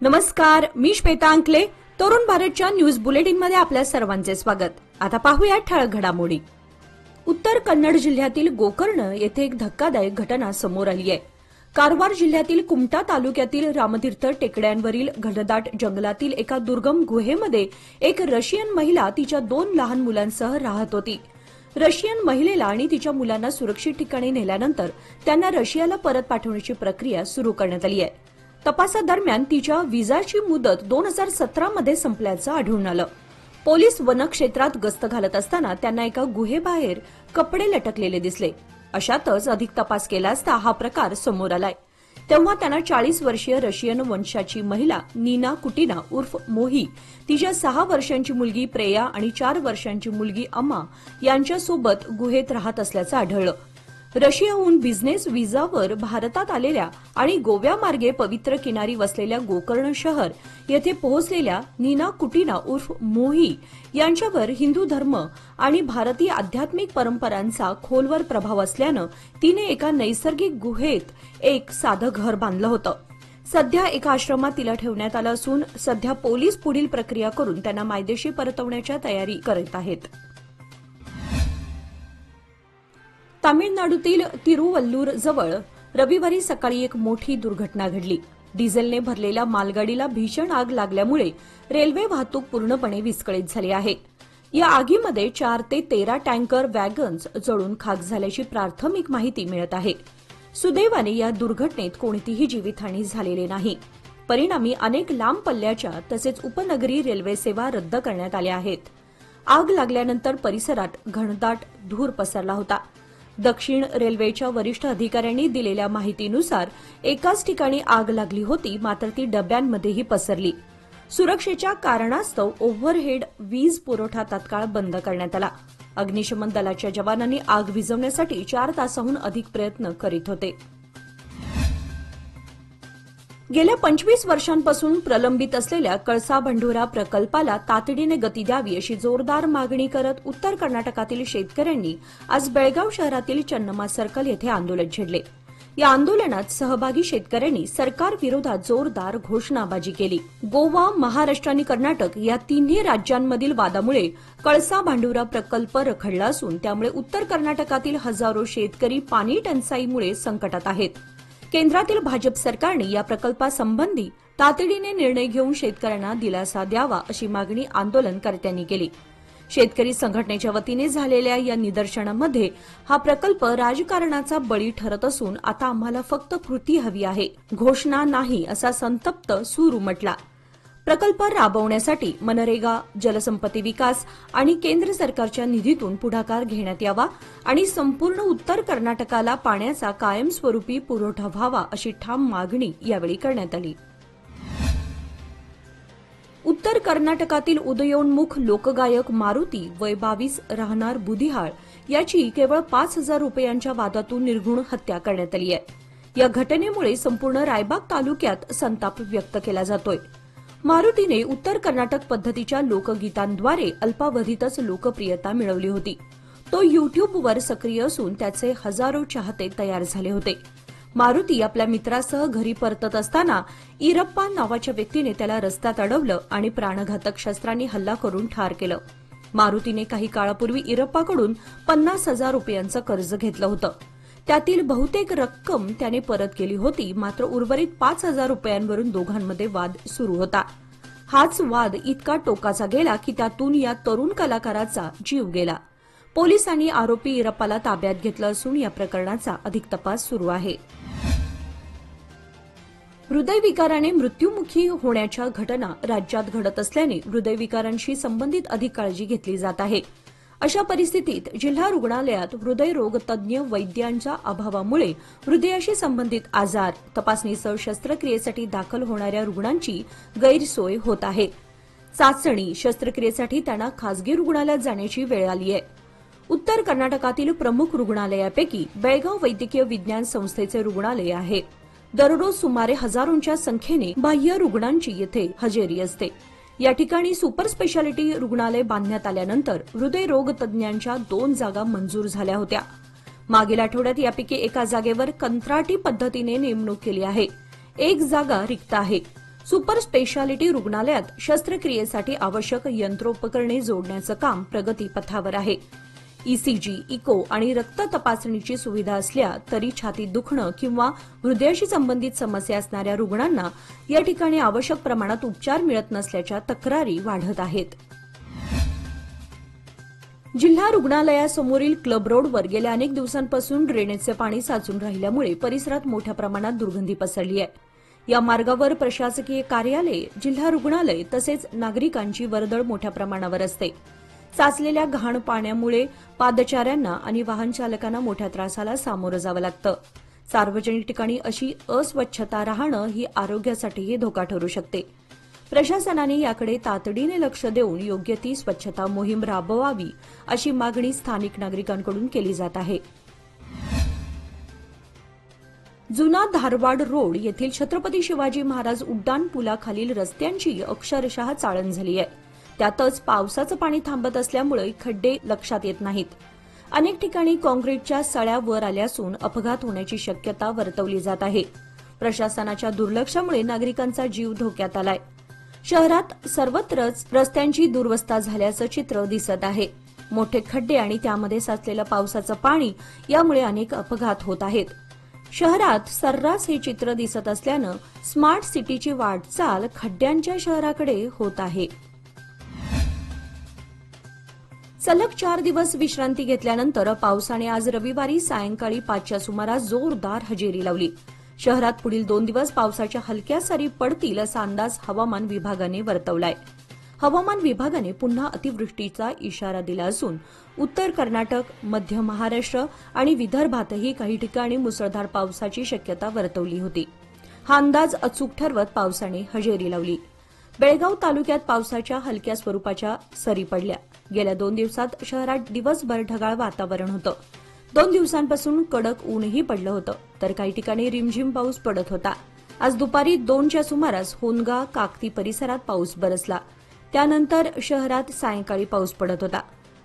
नमस्कार, मी श्वेता अंकले. तरुण भारतच्या न्यूज बुलेटिनमध्ये आपल्या सर्वांचे स्वागत. आता पाहूया ठळक घडामोडी. उत्तर कन्नड जिल्ह्यातील गोकर्ण येथे एक धक्कादायक घटना समोर आली आहे. कारवार जिल्ह्यातील कुमटा तालुक्यातील रामतीर्थ टेकड्यांवरील घनदाट जंगलातील एका दुर्गम गुहेमध्ये एक रशियन महिला तिच्या 2 लहान मुलांसह राहत होती. रशियन महिलेला आणि तिच्या मुलांना सुरक्षित ठिकाणी नेल्यानंतर त्यांना रशियाला परत पाठवण्याची प्रक्रिया सुरू करण्यात आली आहे. तपासादरम्यान तिच्या विजाची मुदत 2017 मध्ये संपल्याचं आढळून आलं. पोलीस वनक्षेत्रात गस्त घालत असताना त्यांना एका गुहेबाहेर कपडे लटकलेले दिसले. अशातच अधिक तपास केला असता हा प्रकार समोर आलाय. तेव्हा त्यांना 40 वर्षीय रशियन वंशाची महिला नीना कुटिना उर्फ मोही, तिच्या 6 वर्षांची मुलगी प्रेया आणि 4 वर्षांची मुलगी अमा यांच्यासोबत गुहेत राहत असल्याचं आढळलं. रशियाहून बिझनेस व्हिसावर भारतात आलेल्या आणि गोव्यामार्गे पवित्र किनारी वसलेल्या गोकर्ण शहर येथे पोहोचलेल्या नीना कुटिना उर्फ मोही यांच्यावर हिंदू धर्म आणि भारतीय आध्यात्मिक परंपरांचा खोलवर प्रभाव असल्यानं तिने एका नैसर्गिक गुहेत एक साधं घर बांधलं होतं. सध्या एका आश्रमात तिला ठेवण्यात आलं असून सध्या पोलीस पुढील प्रक्रिया करून त्यांना मायदेशी परतवण्याच्या तयारी करत आहेत. तामिळनाडूतील तिरुवल्लूर जवळ रविवारी सकाळी एक मोठी दुर्घटना घडली. डिझेलने भरलेल्या मालगाडीला भीषण आग लागल्यामुळे रेल्वे वाहतूक पूर्णपणे विस्कळीत झाली आहे. या आगीमध्ये 4 ते 13 टँकर वॅगन्स जळून खाक झाल्याची प्राथमिक माहिती मिळत आहे. सुदैवाने या दुर्घटनेत कोणतीही जीवितहानी झालेली नाही. परिणामी अनेक लांब पल्ल्याच्या तसेच उपनगरी रेल्वे सेवा रद्द करण्यात आल्या आहेत. आग लागल्यानंतर परिसरात घनदाट धूर पसरला होता. दक्षिण रेल्वेच्या वरिष्ठ अधिकाऱ्यांनी दिलेल्या माहितीनुसार एकाच ठिकाणी आग लागली होती, मात्र ती डब्यांमध्येही पसरली. सुरक्षेच्या कारणास्तव ओव्हरहेड वीज पुरवठा तात्काळ बंद करण्यात आला. अग्निशमन दलाच्या जवानांनी आग विझवण्यासाठी 4 तासांहून अधिक प्रयत्न करीत होते. गेल्या 25 वर्षांपासून प्रलंबित असलेल्या कळसा भांडुरा प्रकल्पाला तातडीने गती द्यावी अशी जोरदार मागणी करत उत्तर कर्नाटकातील शेतकऱ्यांनी आज बेळगाव शहरातील चन्नम्मा सर्कल येथे आंदोलन छेडले. या आंदोलनात सहभागी शेतकऱ्यांनी सरकार विरोधात जोरदार घोषणाबाजी केली. गोवा, महाराष्ट्र आणि कर्नाटक या तिन्ही राज्यांमधील वादामुळे कळसा भांडुरा प्रकल्प रखडला असून त्यामुळे उत्तर कर्नाटकातील हजारो शेतकरी पाणी टंचाईमुळे संकटात आहेत. केंद्रातील भाजप सरकारने या प्रकल्पासंबंधी तातडीने निर्णय घेऊन शेतकऱ्यांना दिलासा द्यावा अशी मागणी आंदोलनकर्त्यांनी केली. शेतकरी संघटनेच्या वतीने झालेल्या या निदर्शनामध्ये हा प्रकल्प राजकारणाचा बळी ठरत असून आता आम्हाला फक्त कृती हवी आहे, घोषणा नाही, असा संतप्त सूर उमटला. प्रकल्प राबवण्यासाठी मनरेगा, जलसंपत्ती विकास आणि केंद्र सरकारच्या निधीतून पुढाकार घेण्यात यावा आणि संपूर्ण उत्तर कर्नाटकाला पाण्याचा कायमस्वरूपी पुरवठा व्हावा अशी ठाम मागणी यावेळी करण्यात आली. उत्तर कर्नाटकातील उदयोन्मुख लोकगायक मारुती वय 22 राहणार बुधिहाळ याची केवळ 5,000 रुपयांच्या वादातून निर्घृण हत्या करण्यात आली आहे. या घटनेमुळे संपूर्ण रायबाग तालुक्यात संताप व्यक्त केला जातोय. मारुतीने उत्तर कर्नाटक पद्धतीच्या लोकगीतांद्वारे अल्पावधीतच लोकप्रियता मिळवली होती. तो युट्यूबवर सक्रिय असून त्याचे हजारो चाहते तयार झाले होते. मारुती आपल्या मित्रासह घरी परतत असताना इरप्पा नावाच्या व्यक्तीने त्याला रस्त्यात अडवलं आणि प्राणघातक शस्त्रांनी हल्ला करून ठार केलं. मारुतीने काही काळापूर्वी इरप्पाकडून 50,000 रुपयांचं कर्ज घेतलं होतं. त्यातील बहुतेक रक्कम त्याने परत केली होती, मात्र उर्वरित 5,000 रुपयांवरून दोघांमध्ये वाद सुरू होता. हाच वाद इतका टोकाचा गेला की त्यातून या तरुण कलाकाराचा जीव गेला. पोलिसांनी आरोपी इरप्पाला ताब्यात घेतलं असून या प्रकरणाचा अधिक तपास सुरू आहे. हृदयविकाराने मृत्युमुखी होण्याच्या घटना राज्यात घडत असल्याने हृदयविकारांशी संबंधित अधिक काळजी घेतली जात आहे. अशा परिस्थितीत जिल्हा रुग्णालयात हृदयरोग तज्ज्ञ वैद्यांच्या अभावामुळे हृदयाशी संबंधित आजार, तपासणीसह शस्त्रक्रियेसाठी दाखल होणाऱ्या रुग्णांची गैरसोय होत आहे. चाचणी, शस्त्रक्रियेसाठी त्यांना खासगी रुग्णालयात जाण्याची वेळ आली आहे. उत्तर कर्नाटकातील प्रमुख रुग्णालयापैकी बेळगाव वैद्यकीय विज्ञान संस्थेचे रुग्णालय आहे. दररोज सुमारे हजारोंच्या संख्येने बाह्य रुग्णांची येथे हजेरी असते. या ठिकाणी सुपर स्पेशालिटी रुग्णालय बांधण्यात आल्यानंतर हृदयरोग तज्ज्ञांच्या 2 जागा मंजूर झाल्या होत्या. मागील आठवड्यात यापैकी एका जागेवर कंत्राटी पद्धतीने नेमणूक केली आहे. एक जागा रिक्त आहे. सुपर स्पेशालिटी रुग्णालयात शस्त्रक्रियेसाठी आवश्यक यंत्रोपकरणे जोडण्याचं काम प्रगतीपथावर आहे. ईसीजी, इको आणि रक्त तपासणीची सुविधा असल्या तरी छातीत दुखणं किंवा हृदयाशी संबंधित समस्या असणाऱ्या रुग्णांना या ठिकाणी आवश्यक प्रमाणात उपचार मिळत नसल्याच्या तक्रारी वाढत आहेत. जिल्हा रुग्णालयासमोरील क्लब रोडवर गेल्या अनेक दिवसांपासून ड्रेनेजचे पाणी साचून राहिल्यामुळे परिसरात मोठ्या प्रमाणात दुर्गंधी पसरली आहे. या मार्गावर प्रशासकीय कार्यालय, जिल्हा रुग्णालय तसेच नागरिकांची वर्दळ मोठ्या प्रमाणावर असते. साचलेल्या घाण पाण्यामुळे पादचाऱ्यांना आणि वाहन चालकांना मोठ्या त्रासाला सामोरं जावं लागतं. सार्वजनिक ठिकाणी अशी अस्वच्छता राहणं ही आरोग्यासाठीही धोका ठरू शकते. प्रशासनाने याकडे तातडीने लक्ष देऊन योग्य ती स्वच्छता मोहीम राबवावी अशी मागणी स्थानिक नागरिकांकडून केली जात आहे. जुना धारवाड रोड येथील छत्रपती शिवाजी महाराज उड्डाण पुलाखालील रस्त्यांची अक्षरशः चाळण झाली आहे. त्यातच पावसाचं पाणी थांबत असल्यामुळे खड्डे लक्षात येत नाहीत. अनेक ठिकाणी काँक्रीटच्या सळ्या वर आल्या असून अपघात होण्याची शक्यता वर्तवली जात आहे. प्रशासनाच्या दुर्लक्षामुळे नागरिकांचा जीव धोक्यात आलाय. शहरात सर्वत्रच रस्त्यांची दुरवस्था झाल्याचं चित्र दिसत आहे. मोठे खड्डे आणि त्यामध्ये साचलेलं पावसाचं पाणी यामुळे अनेक अपघात होत आहेत. शहरात सर्रास हे चित्र दिसत असल्यानं स्मार्ट सिटीची वाटचाल खड्ड्यांच्या शहराकडे होत आहे. सलग 4 दिवस विश्रांती घेतल्यानंतर पावसाने आज रविवारी सायंकाळी 5च्या सुमारास जोरदार हजेरी लावली. शहरात पुढील 2 दिवस पावसाच्या हलक्या सरी पडतील असा अंदाज हवामान विभागाने वर्तवलाय. हवामान विभागाने पुन्हा अतिवृष्टीचा इशारा दिला असून उत्तर कर्नाटक, मध्य महाराष्ट्र आणि विदर्भातही काही ठिकाणी मुसळधार पावसाची शक्यता वर्तवली होती. हा अंदाज अचूक ठरवत पावसाने हजेरी लावली. बेळगाव तालुक्यात पावसाच्या हलक्या स्वरूपाच्या सरी पडल्या. गेल्या 2 दिवसात शहरात दिवसभर ढगाळ वातावरण होतं. 2 दिवसांपासून कडक ऊनही पडलं होतं, तर काही ठिकाणी रिमझिम पाऊस पडत होता. आज दुपारी 2च्या सुमारास होनगा, काकती परिसरात पाऊस बरसला. त्यानंतर शहरात सायंकाळी पाऊस पडत होता.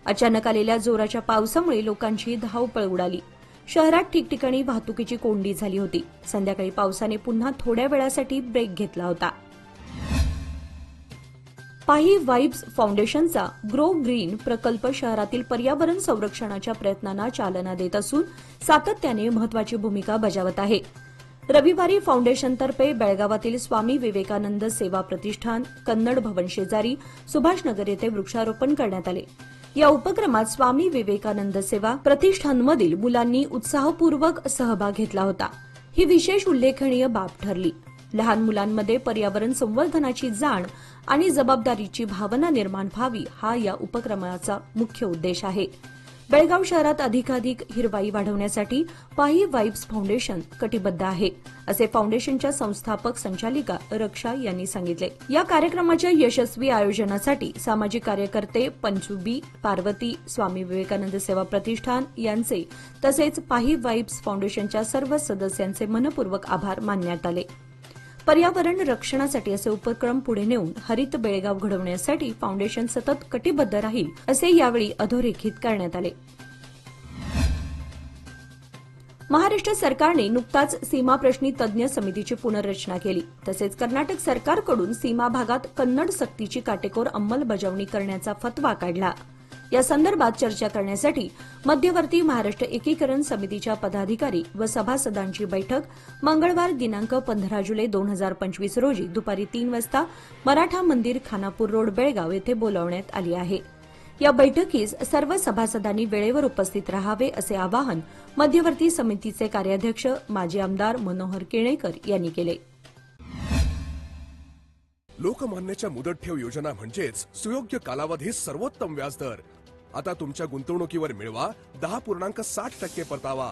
अचानक आलेल्या जोराच्या पावसामुळे लोकांची धावपळ उडाली. शहरात ठिकठिकाणी वाहतुकीची कोंडी झाली होती. संध्याकाळी पावसाने पुन्हा थोड्या वेळासाठी ब्रेक घेतला होता. पाही वाइब्स फाउंडेशनचा ग्रो ग्रीन प्रकल्प शहरातील पर्यावरण संरक्षणाच्या प्रयत्नांना चालना देत असून सातत्याने महत्वाची भूमिका बजावत आहे. रविवारी फाउंडेशनतर्फे बेळगावातील स्वामी विवेकानंद सेवा प्रतिष्ठान, कन्नड भवन शेजारी सुभाषनगर येथे वृक्षारोपण करण्यात आले. या उपक्रमात स्वामी विवेकानंद सेवा प्रतिष्ठानमधील मुलांनी उत्साहपूर्वक सहभाग घेतला होता. ही विशेष उल्लेखनीय बाब ठरली. लहान मुलांमध्ये पर्यावरण संवर्धनाची जाण आणि जबाबदारीची भावना निर्माण व्हावी हा या उपक्रमाचा मुख्य उद्देश आहे. बेळगाव शहरात अधिकाधिक हिरवाई वाढवण्यासाठी पाही वाइब्स फाउंडेशन कटिबद्ध आहे, असे फाउंडेशनच्या संस्थापक संचालिका रक्षा यांनी सांगितले. या कार्यक्रमाच्या यशस्वी आयोजनासाठी सामाजिक कार्यकर्ते पंचुबी, पार्वती, स्वामी विवेकानंद सेवा प्रतिष्ठान यांचे तसेच पाही वाइब्स फाउंडेशनच्या सर्व सदस्यांचे मनपूर्वक आभार मानण्यात आले. पर्यावरण रक्षणासाठी असे उपक्रम पुढे नेऊन हरित बेळगाव घडवण्यासाठी फाउंडेशन सतत कटिबद्ध राहील, असे यावेळी अधोरेखित करण्यात आले. महाराष्ट्र सरकारने नुकताच सीमाप्रश्नी तज्ज्ञ समितीची पुनर्रचना केली. तसेच कर्नाटक सरकारकडून सीमा भागात कन्नड सक्तीची काटेकोर अंमलबजावणी करण्याचा फतवा काढला. या संदर्भात चर्चा करण्यासाठी मध्यवर्ती महाराष्ट्र एकीकरण समितीच्या पदाधिकारी व सभासदांची बैठक मंगळवार दिनांक 15 जुलै 2025 रोजी दुपारी 3 वाजता मराठा मंदिर, खानापूर रोड, बेळगाव येथे बोलावण्यात आली आहे. या बैठकीस सर्व सभासदांनी वेळेवर उपस्थित राहावे असे आवाहन मध्यवर्ती समितीचे कार्याध्यक्ष माजी आमदार मनोहर केणेकर यांनी केले. लोकमान्यच्या मुदत ठेव योजना म्हणजेच सुयोग्य कालावधीत सर्वोत्तम व्याजदर. आता तुमच्या गुंतवणुकीवर मिळवा 10.60% परतावा.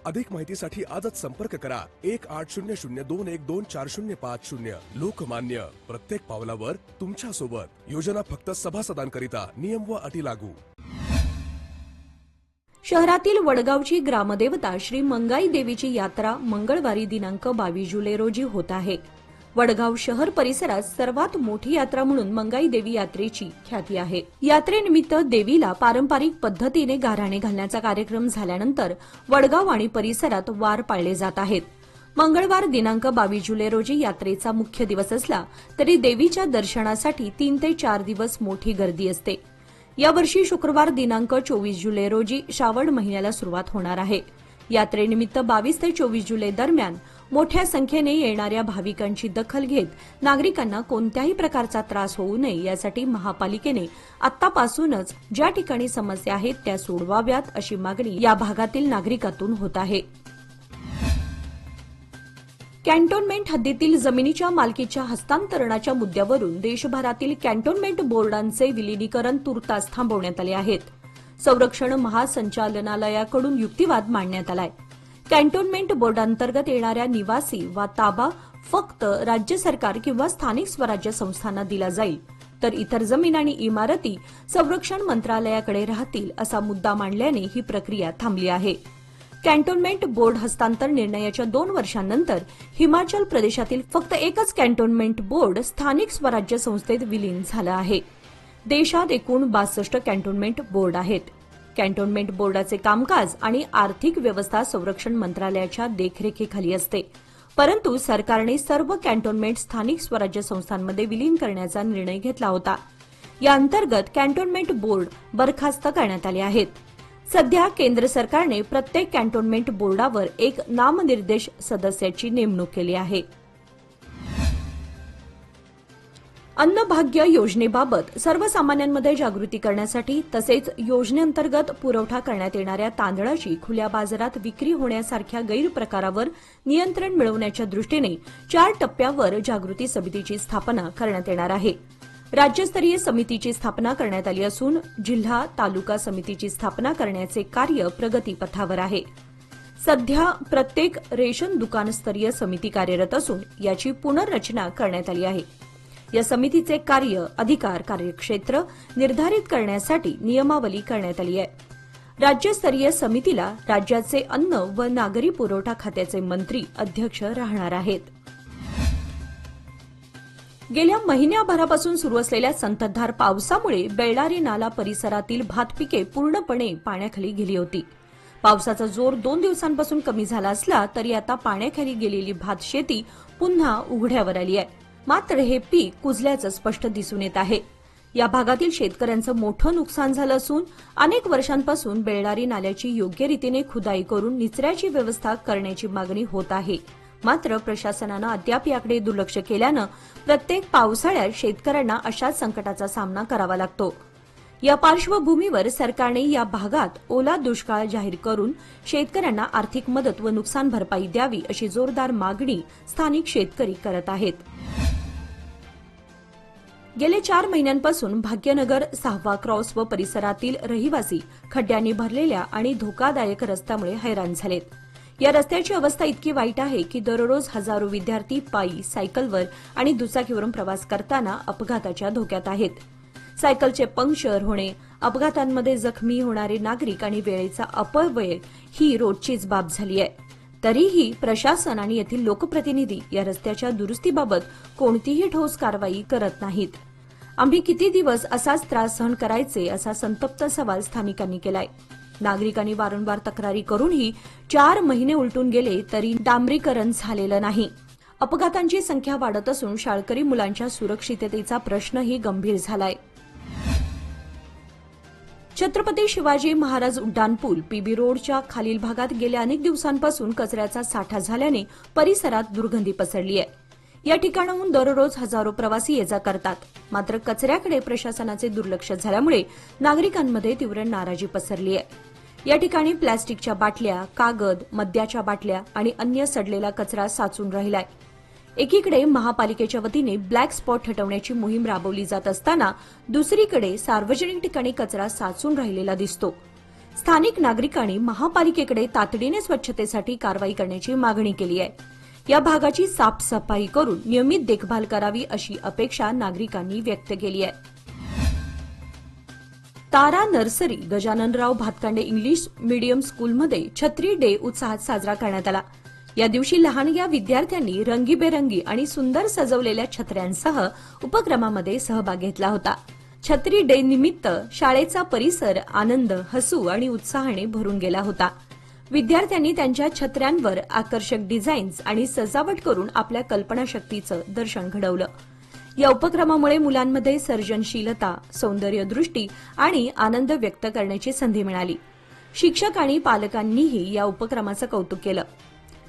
अधिक माहितीसाठी आजच संपर्क करा 1800212405. लोकमान्य, प्रत्येक पावलावर तुमच्या सोबत. योजना फक्त सभासदांकरिता. नियम व अटी लागू. शहरातील वडगावची ग्रामदेवता श्री मंगाई देवीची यात्रा मंगळवारी दिनांक 22 जुलै रोजी होत आहे. वडगाव शहर परिसरात सर्वात मोठी यात्रा म्हणून मंगाई देवी यात्रेची ख्याती आहे. यात्रेनिमित्त देवीला पारंपरिक पद्धतीने गाऱ्हाणे घालण्याचा कार्यक्रम झाल्यानंतर वडगाव आणि परिसरात वार पाळले जात आहेत. मंगळवार दिनांक 22 जुलै रोजी यात्रेचा मुख्य दिवस असला तरी देवीच्या दर्शनासाठी 3 ते 4 दिवस मोठी गर्दी असते. यावर्षी शुक्रवार दिनांक 24 जुलै रोजी श्रावण महिन्याला सुरुवात होणार आहे. यात्रेनिमित्त 22 ते 24 जुलै दरम्यान मोठ्या संख्येने येणाऱ्या भाविकांची दखल घेत नागरिकांना कोणत्याही प्रकारचा त्रास होऊ नये यासाठी महापालिकेने आतापासूनच ज्या ठिकाणी समस्या आहेत त्या सोडवाव्यात अशी मागणी या भागातील नागरिकातून होत आहे. कॅन्टोन्मेंट हद्दीतील जमिनीच्या मालकीच्या हस्तांतरणाच्या मुद्द्यावरून देशभरातील कॅन्टोन्मेंट बोर्डांचे विलिनीकरण तुर्तास थांबवण्यात आले आहेत. संरक्षण महासंचालनालयाकडून युक्तिवाद मांडण्यात आलाय. कॅन्टोन्मेंट बोर्डांतर्गत येणाऱ्या निवासी वा ताबा फक्त राज्य सरकार किंवा स्थानिक स्वराज्य संस्थांना दिला जाईल, तर इतर जमीन आणि इमारती संरक्षण मंत्रालयाकडे राहतील असा मुद्दा मांडल्याने ही प्रक्रिया थांबली आहे. कॅन्टोन्मेंट बोर्ड हस्तांतर निर्णयाच्या 2 वर्षांनंतर हिमाचल प्रदेशातील फक्त एकच कॅन्टोन्मेंट बोर्ड स्थानिक स्वराज्य संस्थेत विलीन झालं आहे. देशात एकूण 62 कॅन्टोन्मेंट बोर्ड आहेत. कॅन्टोन्मेंट बोर्डाचे कामकाज आणि आर्थिक व्यवस्था संरक्षण मंत्रालयाच्या देखरेखीखाली असते, परंतु सरकारने सर्व कॅन्टोन्मेंट स्थानिक स्वराज्य संस्थांमध्ये विलीन करण्याचा निर्णय घेतला होता. या अंतर्गत कॅन्टोन्मेंट बोर्ड बरखास्त करण्यात आले आहेत. सध्या केंद्र सरकारने प्रत्येक कॅन्टोन्मेंट बोर्डावर एक नामनिर्देश सदस्याची नेमणूक केली आहे. अन्नभाग्य योजनेबाबत सर्वसामान्यांमध्ये जागृती करण्यासाठी तसेच योजनेअंतर्गत पुरवठा करण्यात येणाऱ्या तांदळाची खुल्या बाजारात विक्री होण्यासारख्या गैरप्रकारावर नियंत्रण मिळवण्याच्या दृष्टीने 4 टप्प्यावर जागृती समितीची स्थापना करण्यात येणार आहे. राज्यस्तरीय समितीची स्थापना करण्यात आली असून जिल्हा तालुका समितीची स्थापना करण्याचे कार्य प्रगतीपथावर आहे. सध्या प्रत्येक रेशन दुकानस्तरीय समिती कार्यरत असून याची पुनर्रचना करण्यात आली आहे. या समितीचे कार्य, अधिकार, कार्यक्षेत्र निर्धारित करण्यासाठी नियमावली करण्यात आली आहे. राज्यस्तरीय समितीला राज्याचे अन्न व नागरी पुरवठा खात्याचे मंत्री अध्यक्ष राहणार आहेत. गेल्या महिन्याभरापासून सुरू असलेल्या संततधार पावसामुळे बेळ्ळारी नाला परिसरातील भातपिके पूर्णपणे पाण्याखाली गेली होती. पावसाचा जोर 2 दिवसांपासून कमी झाला असला तरी आता पाण्याखाली गेलेली भात शेती पुन्हा उघड्यावर आली आहे. मात्र हे पीक कुजल्याचं स्पष्ट दिसून येत आहे. या भागातील शेतकऱ्यांचं मोठं नुकसान झालं असून अनेक वर्षांपासून बेळ्ळारी नाल्याची योग्य रीतीने खुदाई करून निचऱ्याची व्यवस्था करण्याची मागणी होत आहे. मात्र प्रशासनानं अद्याप याकडे दुर्लक्ष केल्यानं प्रत्येक पावसाळ्यात शेतकऱ्यांना अशाच संकटाचा सामना करावा लागतो. या पार्श्वभूमीवर सरकारने या भागात ओला दुष्काळ जाहीर करून शेतकऱ्यांना आर्थिक मदत व नुकसान भरपाई द्यावी अशी जोरदार मागणी स्थानिक शेतकरी करत आहेत. गेले 4 महिन्यांपासून भाग्यनगर 6वा क्रॉस व परिसरातील रहिवासी खड्ड्यांनी भरलेल्या आणि धोकादायक रस्त्यामुळे हैराण झालेत. या रस्त्याची अवस्था इतकी वाईट आहे की दररोज हजारो विद्यार्थी पायी, सायकलवर आणि दुचाकीवरून प्रवास करताना अपघाताच्या धोक्यात आहेत. सायकलचे पंक्चर होणे, अपघातांमध्ये जखमी होणारे नागरिक आणि वेळेचा अपव्यय ही रोजचीच बाब झाली आहे. तरीही प्रशासन आणि येथील लोकप्रतिनिधी या रस्त्याच्या दुरुस्तीबाबत कोणतीही ठोस कारवाई करत नाहीत. आम्ही किती दिवस असाच त्रास सहन करायचे असा संतप्त सवाल स्थानिकांनी केलाय. नागरिकांनी वारंवार तक्रारी करूनही 4 महिने उलटून गेले तरी डांबरीकरण झालेलं नाही. अपघातांची संख्या वाढत असून शाळकरी मुलांच्या सुरक्षिततेचा प्रश्नही गंभीर झालाय. छत्रपती शिवाजी महाराज उड्डाणपूल पीबी रोडच्या खालील भागात गेल्या अनेक दिवसांपासून कचऱ्याचा साठा झाल्याने परिसरात दुर्गंधी पसरली आहे. या ठिकाणाहून दररोज हजारो प्रवासी ये-जा करतात. मात्र कचऱ्याकडे प्रशासनाचे दुर्लक्ष झाल्यामुळे नागरिकांमध्ये तीव्र नाराजी पसरली आहे. या ठिकाणी प्लॅस्टिकच्या बाटल्या, कागद, मद्याच्या बाटल्या आणि अन्य सडलेला कचरा साचून राहिलाय. एकीकडे महापालिकेच्या वतीने ब्लॅक स्पॉट हटवण्याची मोहीम राबवली जात असताना दुसरीकडे सार्वजनिक ठिकाणी कचरा साचून राहिलेला दिसतो. स्थानिक नागरिकांनी महापालिकेकडे तातडीने स्वच्छतेसाठी कारवाई करण्याची मागणी केली आहे. या भागाची साफसफाई करून नियमित देखभाल करावी अशी अपेक्षा नागरिकांनी व्यक्त केली आहे. तारा nursery Gajananrao Bhatkande English medium स्कूलमध्ये छत्री डे उत्साहात साजरा करण्यात आला. या दिवशी लहान या विद्यार्थ्यांनी रंगीबेरंगी आणि सुंदर सजवलेल्या छत्र्यांसह उपक्रमामध्ये सहभाग घेतला होता. छत्री डे निमित्त शाळेचा परिसर आनंद, हसू आणि उत्साहाने भरून गेला होता. विद्यार्थ्यांनी त्यांच्या छत्र्यांवर आकर्षक डिझाईन्स आणि सजावट करून आपल्या कल्पनाशक्तीचं दर्शन घडवलं. या उपक्रमामुळे मुलांमध्ये सर्जनशीलता, सौंदर्यदृष्टी आणि आनंद व्यक्त करण्याची संधी मिळाली. शिक्षक आणि पालकांनीही या उपक्रमाचं कौतुक केलं.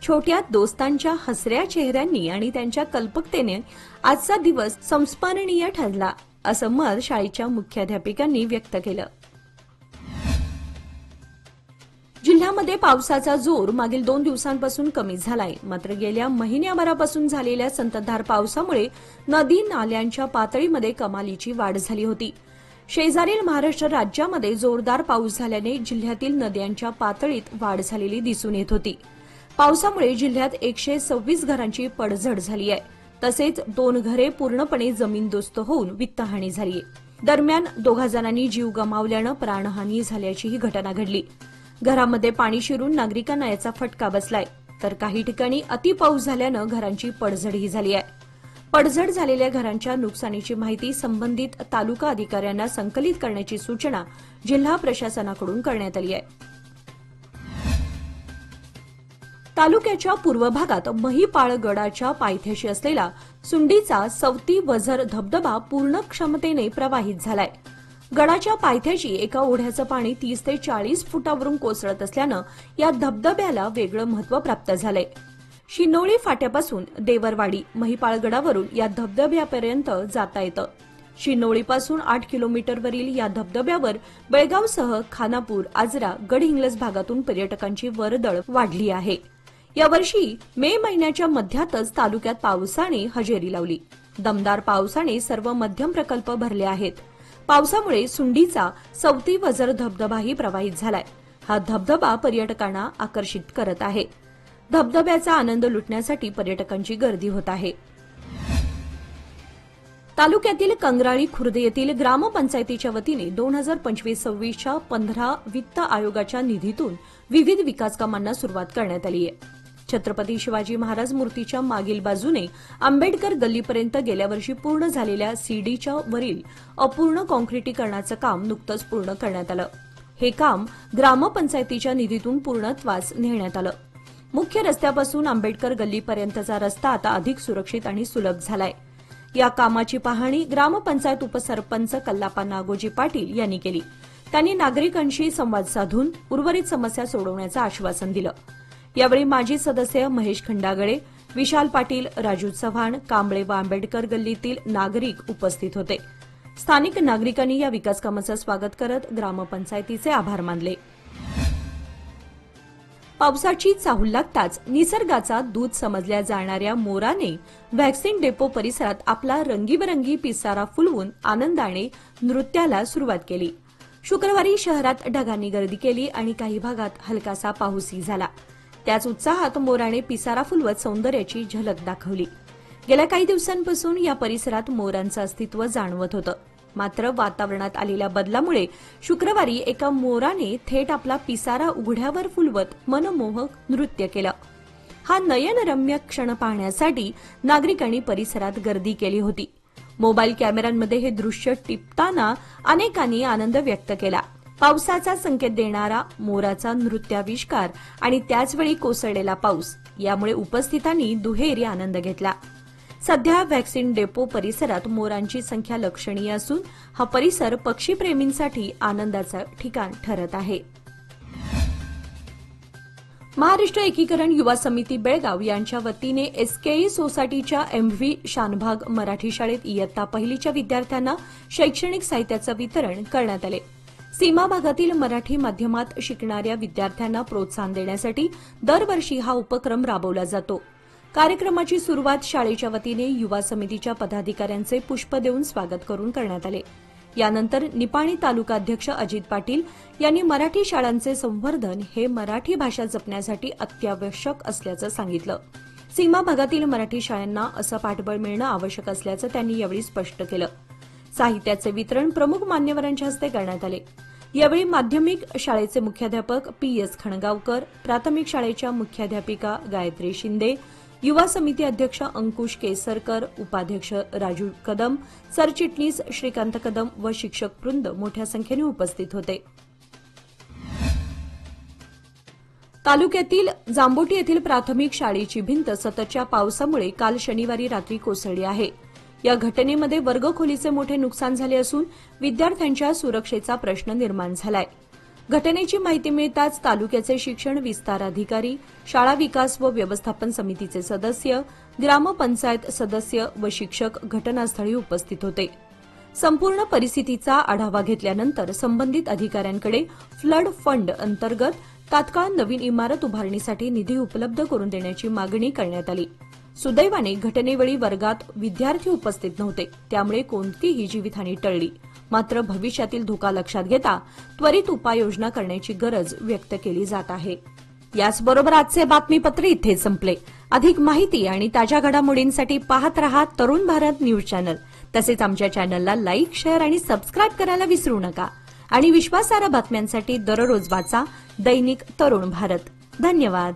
छोट्या दोस्तांच्या हसऱ्या चेहऱ्यांनी आणि त्यांच्या कल्पकतेने आजचा दिवस संस्मरणीय ठरला, असं मत शाळेच्या मुख्याध्यापिकांनी व्यक्त केलं. जिल्ह्यामध्ये पावसाचा जोर मागील 2 दिवसांपासून कमी झालाय. मात्र गेल्या महिन्याभरापासून झालेल्या संततधार पावसामुळे नदी नाल्यांच्या पातळीमध्ये कमालीची वाढ झाली होती. शेजारील महाराष्ट्र राज्यामध्ये जोरदार पाऊस झाल्याने जिल्ह्यातील नद्यांच्या पातळीत वाढ झालेली दिसून येत होती. पावसामुळे जिल्ह्यात 126 घरांची पडझड झाली आहे. तसेच 2 घरे पूर्णपणे जमीनदोस्त होऊन वित्तहानी झाली. दरम्यान 2 जणांनी जीव गमावल्यानं प्राणहानी झाल्याचीही घटना घडली. घरामध्ये पाणी शिरून नागरिकांना याचा फटका बसलाय. तर काही ठिकाणी अतिपाऊस झाल्यानं घरांची पडझडही झाली आहे. पडझड झालेल्या घरांच्या नुकसानीची माहिती संबंधित तालुका अधिकाऱ्यांना संकलित करण्याची सूचना जिल्हा प्रशासनाकडून करण्यात आली आहे. तालुक्याच्या पूर्व भागात महिपाळगडाच्या पायथ्याशी असलेला सुंडीचा सवती वझर धबधबा पूर्ण क्षमतेने प्रवाहित झालाय. गडाच्या पायथ्याशी एका ओढ्याचं पाणी 30 ते 40 फुटावरून कोसळत असल्यानं या धबधब्याला वेगळं महत्त्व प्राप्त झालंय. शिनोळी फाट्यापासून देवरवाडी महिपाळगडावरून या धबधब्यापर्यंत जाता येतं. शिनोळीपासून 8 किलोमीटरवरील या धबधब्यावर बेळगावसह खानापूर, आजरा, गडहिंग्लज भागातून पर्यटकांची वर्दळ वाढली आहे. यावर्षी मे महिन्याच्या मध्यातच तालुक्यात पावसाने हजेरी लावली. दमदार पावसाने सर्व मध्यम प्रकल्प भरले आहेत. पावसामुळे सुंडीचा सवती वझर धबधबाही प्रवाहित झालाय. हा धबधबा पर्यटकांना आकर्षित करत आहे. धबधब्याचा आनंद लुटण्यासाठी पर्यटकांची गर्दी होत आहे. तालुक्यातील कंगराळी खुर्द येथील ग्रामपंचायतीच्या वतीने 2025-26च्या 15 वित्त आयोगाच्या निधीतून विविध विकास कामांना सुरुवात करण्यात आली आहे. छत्रपती शिवाजी महाराज मूर्तीच्या मागील बाजूने आंबेडकर गल्लीपर्यंत गेल्या वर्षी पूर्ण झालेल्या सीडीच्या वरील अपूर्ण काँक्रिटीकरणाचं काम नुकतंच पूर्ण करण्यात आलं. हे काम ग्रामपंचायतीच्या निधीतून पूर्णत्वास नेण्यात आलं. मुख्य रस्त्यापासून आंबेडकर गल्लीपर्यंतचा रस्ता आता अधिक सुरक्षित आणि सुलभ झालाय. या कामाची पाहणी ग्रामपंचायत उपसरपंच कल्लापा नागोजी पाटील यांनी केली. त्यांनी नागरिकांशी संवाद साधून उर्वरित समस्या सोडवण्याचं आश्वासन दिलं. यावेळी माजी सदस्य महेश खंडागळे, विशाल पाटील, राजू चव्हाण, कांबळे व आंबेडकर गल्लीतील नागरिक उपस्थित होते. स्थानिक नागरिकांनी या विकास कामाचं स्वागत करत ग्रामपंचायतीचे आभार मानले. पावसाची चाहूल लागताच निसर्गाचा दूत समजल्या जाणाऱ्या मोराने व्हॅक्सिन डेपो परिसरात आपला रंगीबेरंगी पिसारा फुलवून आनंदाने नृत्याला सुरुवात केली. शुक्रवारी शहरात ढगांनी गर्दी केली आणि काही भागात हलकासा पाऊसही झाला. त्याच उत्साहात मोराने पिसारा फुलवत सौंदर्याची झलक दाखवली. गेल्या काही दिवसांपासून या परिसरात मोरांचं अस्तित्व जाणवत होतं. मात्र वातावरणात आलेल्या बदलामुळे शुक्रवारी एका मोराने थेट आपला पिसारा उघड्यावर फुलवत मनमोहक नृत्य केलं. हा नयनरम्य क्षण पाहण्यासाठी नागरिकांनी परिसरात गर्दी केली होती. मोबाईल कॅमेऱ्यांमध्ये हे दृश्य टिपताना अनेकांनी आनंद व्यक्त केला. पावसाचा संकेत देणारा मोराचा नृत्याविष्कार आणि त्याचवेळी कोसळलेला पाऊस यामुळे उपस्थितांनी दुहेरी आनंद घेतला. सध्या व्हॅक्सिन डेपो परिसरात मोरांची संख्या लक्षणीय असून हा परिसर पक्षीप्रेमींसाठी आनंदाचं ठिकाण ठरत आहे. महाराष्ट्र एकीकरण युवा समिती बेळगाव यांच्या वतीने एसकेई सोसायटीच्या एमव्ही शानभाग मराठी शाळेत इयत्ता पहिलीच्या विद्यार्थ्यांना शैक्षणिक साहित्याचं वितरण करण्यात आले. सीमा भागातील मराठी माध्यमात शिकणाऱ्या विद्यार्थ्यांना प्रोत्साहन देण्यासाठी दरवर्षी हा उपक्रम राबवला जातो. कार्यक्रमाची सुरुवात शाळेच्या वतीने युवा समितीच्या पदाधिकाऱ्यांचे पुष्प देऊन स्वागत करून करण्यात आले. यानंतर निपाणी तालुका अध्यक्ष अजित पाटील यांनी मराठी शाळांचे संवर्धन हे मराठी भाषा जपण्यासाठी अत्यावश्यक असल्याचं सांगितलं. सीमा भागातील मराठी शाळांना असं पाठबळ मिळणं आवश्यक असल्याचं त्यांनी यावेळी स्पष्ट केलं. साहित्याचे वितरण प्रमुख मान्यवरांच्या हस्ते करण्यात आले. यावेळी माध्यमिक शाळेचे मुख्याध्यापक पी.एस. खणगावकर, प्राथमिक शाळेच्या मुख्याध्यापिका गायत्री शिंदे, युवा समिती अध्यक्ष अंकुश केसरकर, उपाध्यक्ष राजू कदम, सरचिटणीस श्रीकांत कदम व शिक्षक वृंद मोठ्या संख्येने उपस्थित होते. तालुक्यातील जांबोटी येथील प्राथमिक शाळेची भिंत सततच्या पावसामुळे काल शनिवारी रात्री कोसळली आहे. या घटनेमध्ये वर्गखोलीचे मोठे नुकसान झाले असून विद्यार्थ्यांच्या सुरक्षेचा प्रश्न निर्माण झालाय. घटनेची माहिती मिळताच तालुक्याचे शिक्षण विस्तार अधिकारी, शाळा विकास व व्यवस्थापन समितीचे सदस्य, ग्रामपंचायत सदस्य व शिक्षक घटनास्थळी उपस्थित होते. संपूर्ण परिस्थितीचा आढावा घेतल्यानंतर संबंधित अधिकाऱ्यांकडे फ्लड फंड अंतर्गत तात्काळ नवीन इमारत उभारणीसाठी निधी उपलब्ध करून देण्याची मागणी करण्यात आली. सुदैवाने घटनेवेळी वर्गात विद्यार्थी उपस्थित नव्हते, त्यामुळे कोणतीही जीवितहानी टळली. मात्र भविष्यातील धोका लक्षात घेता त्वरित उपाययोजना करण्याची गरज व्यक्त केली जात आहे. याचबरोबर आजचे बातमीपत्र इथे संपले. अधिक माहिती आणि ताज्या घडामोडींसाठी पाहत रहा तरुण भारत न्यूज चॅनल. तसेच आमच्या चॅनलला लाईक, शेअर आणि सबस्क्राईब करायला विसरू नका. आणि विश्वासार्ह बातम्यांसाठी दररोज वाचा दैनिक तरुण भारत. धन्यवाद.